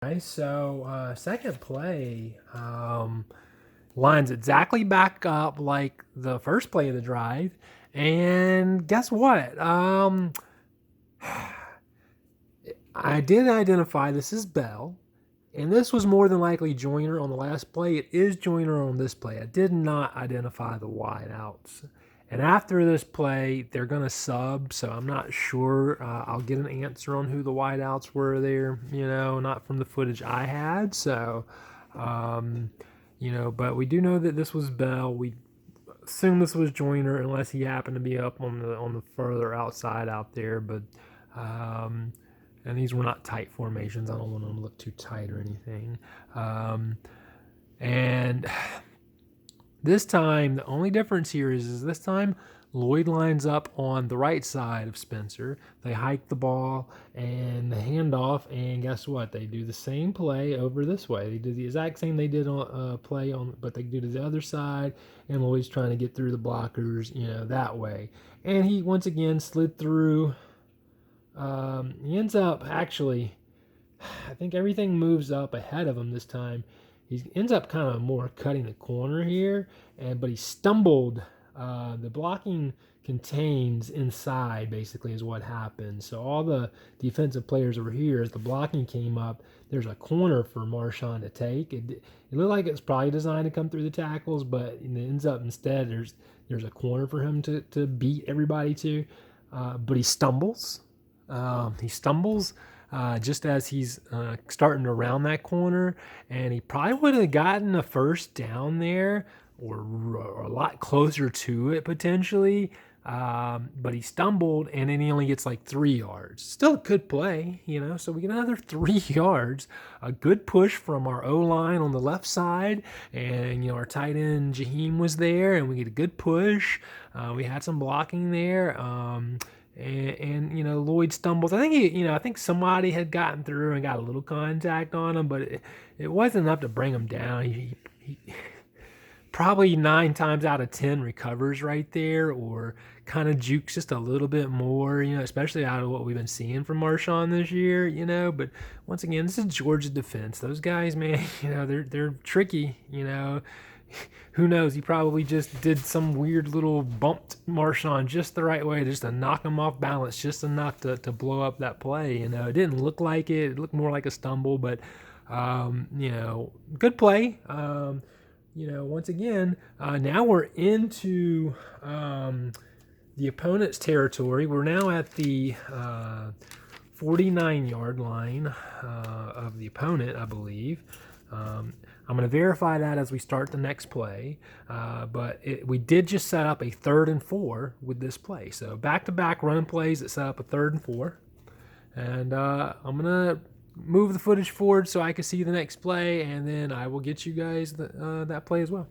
Right, so second play lines exactly back up like the first play of the drive, and guess what? I did identify this is Bell, and this was more than likely Joyner on the last play. It is Joyner on this play. I did not identify the wideouts. And after this play, they're going to sub, so I'm not sure. I'll get an answer on who the wideouts were there, not from the footage I had. So, um, but we do know that this was Bell. We assume this was Joyner unless he happened to be up on the further outside out there. But um, and these were not tight formations. I don't want them to look too tight or anything. And this time, the only difference here is this time Lloyd lines up on the right side of Spencer. They hike the ball and the handoff, and guess what? They do the same play over this way. They do the exact same they did on play on, but they do to the other side, and Lloyd's trying to get through the blockers, that way. And he once again slid through. He ends up actually, I think everything moves up ahead of him this time. He ends up kind of more cutting the corner here, but he stumbled. The blocking contains inside, basically, is what happened. So all the defensive players over here, as the blocking came up, there's a corner for Marshawn to take. It looked like it's probably designed to come through the tackles, but it ends up instead there's a corner for him to beat everybody to. But he stumbles. Just as he's starting to round that corner, and he probably would have gotten a first down there or a lot closer to it potentially. But he stumbled, and then he only gets like 3 yards. Still a good play, so we get another 3 yards. A good push from our O-line on the left side, and, our tight end Jaheim was there, and we get a good push. We had some blocking there. And Lloyd stumbles. I think somebody had gotten through and got a little contact on him, but it wasn't enough to bring him down. He probably 9 times out of 10 recovers right there, or kind of jukes just a little bit more, especially out of what we've been seeing from Marshawn this year, But once again, this is Georgia defense. Those guys, man, they're tricky, Who knows? He probably just did some weird little bumped Marshawn just the right way, just to knock him off balance, just enough to blow up that play. It didn't look like it. It looked more like a stumble, but good play. Once again, now we're into the opponent's territory. We're now at the 49-yard line of the opponent, I believe. I'm going to verify that as we start the next play, but we did just set up a 3rd and 4 with this play. So back-to-back run plays that set up a 3rd and 4. And I'm going to move the footage forward so I can see the next play, and then I will get you guys that play as well.